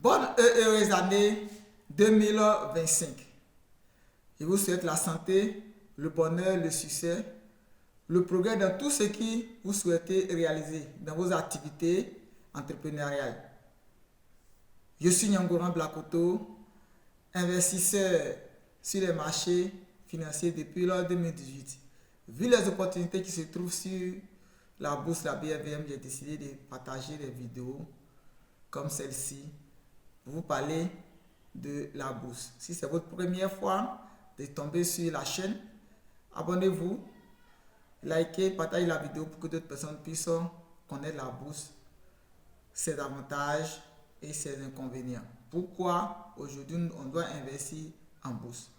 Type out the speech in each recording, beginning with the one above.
Bonne et heureuse année 2025. Je vous souhaite la santé, le bonheur, le succès, le progrès dans tout ce que vous souhaitez réaliser dans vos activités entrepreneuriales. Je suis Nyangoran Blakoto, investisseur sur les marchés financiers depuis l'an 2018. Vu les opportunités qui se trouvent sur la bourse, la BFM, j'ai décidé de partager des vidéos comme celle-ci pour vous parler de la bourse. Si c'est votre première fois de tomber sur la chaîne, abonnez-vous, likez, partagez la vidéo pour que d'autres personnes puissent connaître la bourse, ses avantages et ses inconvénients. Pourquoi aujourd'hui on doit investir en bourse?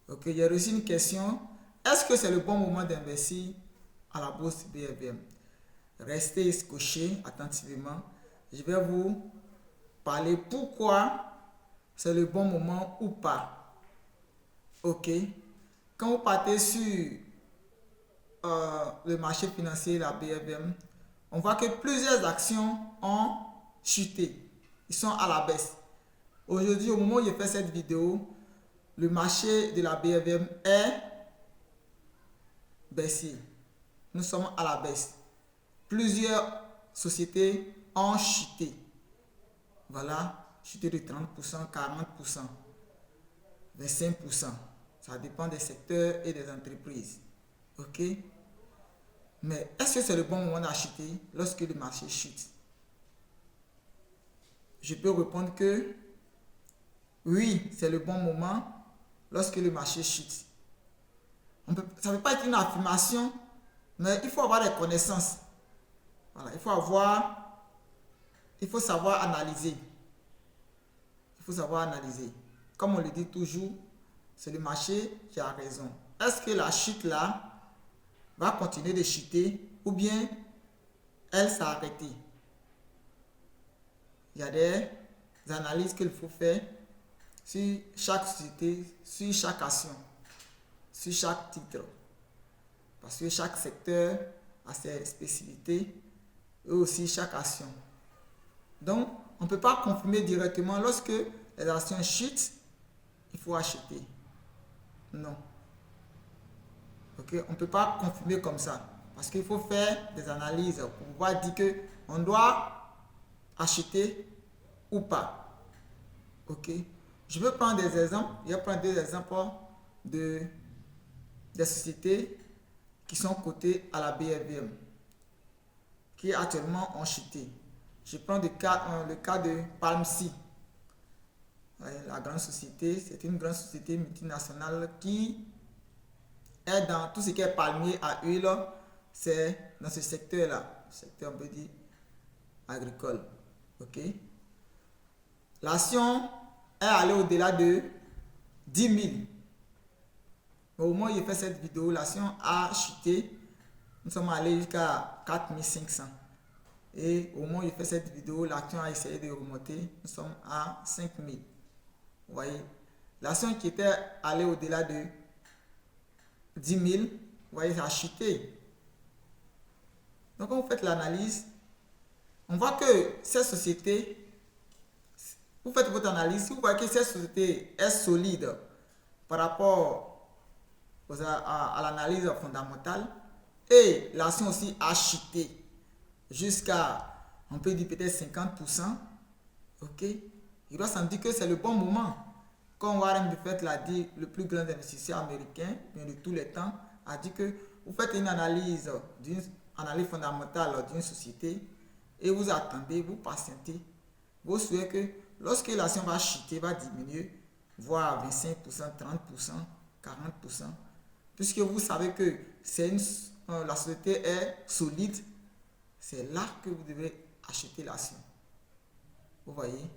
Ok, j'ai reçu une question. Est-ce que c'est le bon moment d'investir à la bourse BFM? Restez scotchés attentivement. Je vais vous parler pourquoi c'est le bon moment ou pas. Ok. Quand vous partez sur le marché financier, la BFM, on voit que plusieurs actions ont chuté. Ils sont à la baisse. Aujourd'hui, au moment où je fais cette vidéo, le marché de la BFM est baissé. Nous sommes à la baisse. Plusieurs sociétés ont chuté. Voilà, chuté de 30%, 40%, 25%. Ça dépend des secteurs et des entreprises. Ok? Mais est-ce que c'est le bon moment d'acheter lorsque le marché chute? Je peux répondre que oui, c'est le bon moment lorsque le marché chute. Ça ne peut pas être une affirmation, mais il faut avoir des connaissances. Voilà, il faut savoir analyser. Il faut savoir analyser. Comme on le dit toujours, c'est le marché qui a raison. Est-ce que la chute là va continuer de chuter ou bien elle s'est arrêtée? Il y a des analyses qu'il faut faire sur chaque société, sur chaque action, sur chaque titre. Parce que chaque secteur a ses spécificités et aussi chaque action. Donc, on ne peut pas confirmer directement lorsque les actions chutent, il faut acheter. Non. Ok, on ne peut pas confirmer comme ça. Parce qu'il faut faire des analyses pour pouvoir dire qu'on doit acheter ou pas. Ok. Je vais prendre des exemples. Je vais prendre des exemples des sociétés qui sont cotées à la BFM, qui actuellement ont chuté. Je prends le cas de Palm-C. La grande société, c'est une grande société multinationale qui est dans tout ce qui est palmier à huile, c'est dans ce secteur-là, secteur on peut dire agricole. Ok. L'action est allée au-delà de 10 000. Au moment où j'ai fait cette vidéo, l'action a chuté. Nous sommes allés jusqu'à 4 500. Et au moment où j'ai fait cette vidéo, l'action a essayé de remonter. Nous sommes à 5 000. Vous voyez, l'action qui était allée au-delà de 10 000, vous voyez, ça a chuté. Donc, quand vous faites l'analyse, on voit que ces sociétés, vous faites votre analyse, vous voyez que cette société est solide par rapport à l'analyse fondamentale et l'action aussi a chuté jusqu'à, on peut dire peut-être 50%. Ok, il doit s'en dire que c'est le bon moment. Comme Warren Buffett l'a dit, le plus grand investisseur américain de tous les temps, a dit que vous faites une analyse fondamentale d'une société et vous attendez, vous patientez. Vous souhaitez que lorsque l'action va chuter, va diminuer, voire 25%, 30%, 40%, puisque vous savez que la société est solide, c'est là que vous devez acheter l'action. Vous voyez,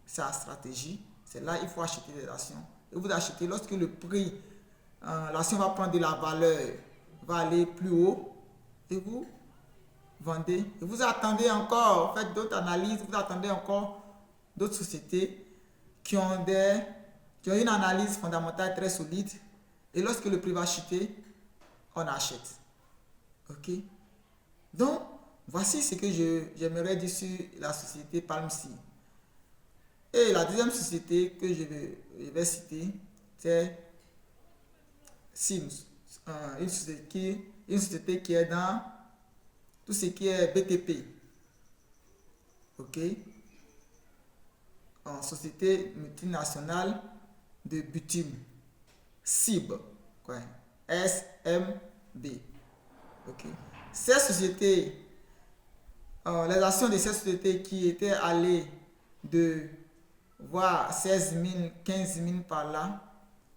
c'est la stratégie. C'est là qu'il faut acheter des actions. Et vous achetez lorsque le prix, l'action va prendre de la valeur, va aller plus haut, et vous vendez. Et vous attendez encore, faites d'autres analyses, vous attendez encore d'autres sociétés qui ont une analyse fondamentale très solide. Et lorsque le prix va chuter, on achète. Ok? Donc, voici ce que j'aimerais dire sur la société Palm-C. Et la deuxième société que je vais citer, c'est Sims. Une société qui est dans tout ce qui est BTP. OK? En société multinationale de bitume. SIB. Quoi? SMB. OK? Ces sociétés, les actions de ces sociétés qui étaient allées de voir 16 000, 15 000 par là,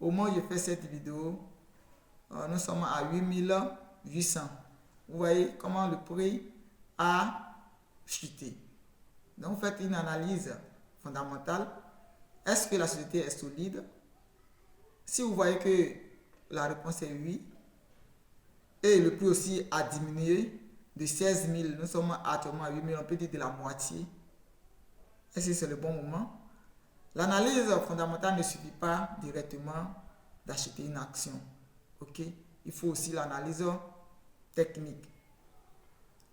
au moment où je fais cette vidéo, nous sommes à 8 800. Vous voyez comment le prix a chuté. Donc, vous faites une analyse fondamentale. Est-ce que la société est solide? Si vous voyez que la réponse est oui, et le prix aussi a diminué de 16 000, nous sommes actuellement à 8 000, on peut dire de la moitié. Est-ce que c'est le bon moment? L'analyse fondamentale ne suffit pas directement d'acheter une action. OK? Il faut aussi l'analyse technique.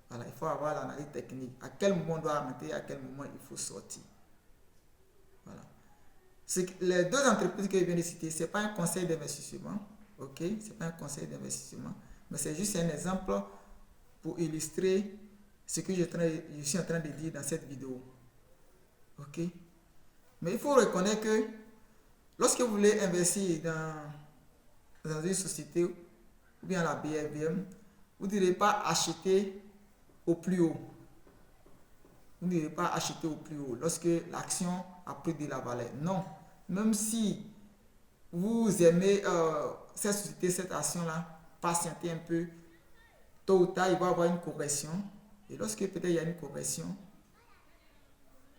Voilà, il faut avoir l'analyse technique. À quel moment on doit arrêter, à quel moment il faut sortir. Voilà. Les deux entreprises que je viens de citer, ce n'est pas un conseil d'investissement. OK? Ce n'est pas un conseil d'investissement. Mais c'est juste un exemple pour illustrer ce que je suis en train de dire dans cette vidéo. OK? Mais il faut reconnaître que lorsque vous voulez investir dans une société ou bien la BFVM, vous ne direz pas acheter au plus haut. Vous ne direz pas acheter au plus haut lorsque l'action a pris de la valeur. Non. Même si vous aimez cette société, cette action-là, patientez un peu. Tôt ou tard, il va y avoir une correction. Et lorsque peut-être il y a une correction,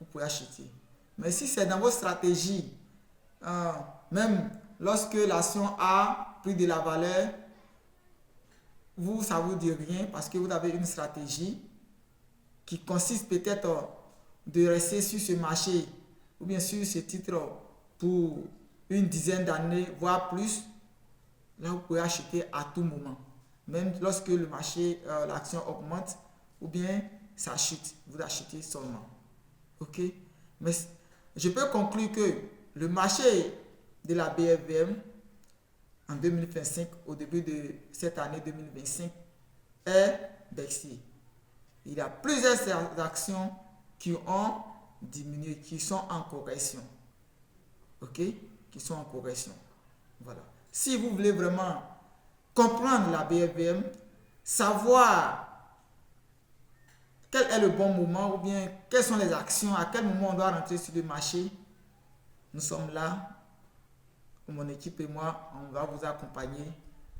vous pouvez acheter. Mais si c'est dans votre stratégie, même lorsque l'action a pris de la valeur, vous, ça ne vous dit rien parce que vous avez une stratégie qui consiste peut-être de rester sur ce marché ou bien sur ce titre pour une dizaine d'années, voire plus. Là, vous pouvez acheter à tout moment. Même lorsque le marché, l'action augmente ou bien ça chute, vous achetez seulement. OK? Mais je peux conclure que le marché de la BFVM en 2025, au début de cette année 2025, est baissier. Il y a plusieurs actions qui ont diminué, qui sont en correction. OK? Qui sont en correction. Voilà. Si vous voulez vraiment comprendre la BFVM, savoir quel est le bon moment ou bien quelles sont les actions, à quel moment on doit rentrer sur le marché, nous sommes là, mon équipe et moi, on va vous accompagner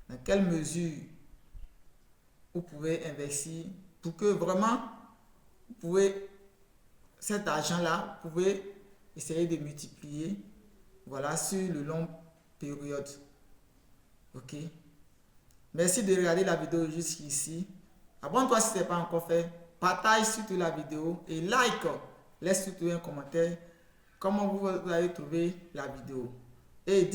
dans quelle mesure vous pouvez investir pour que vraiment vous pouvez, cet argent-là, vous pouvez essayer de multiplier, voilà, sur le long période. OK? Merci de regarder la vidéo jusqu'ici. Abonne-toi si ce n'est pas encore fait. Partage surtout la vidéo et like. Laisse surtout un commentaire comment vous avez trouvé la vidéo. Et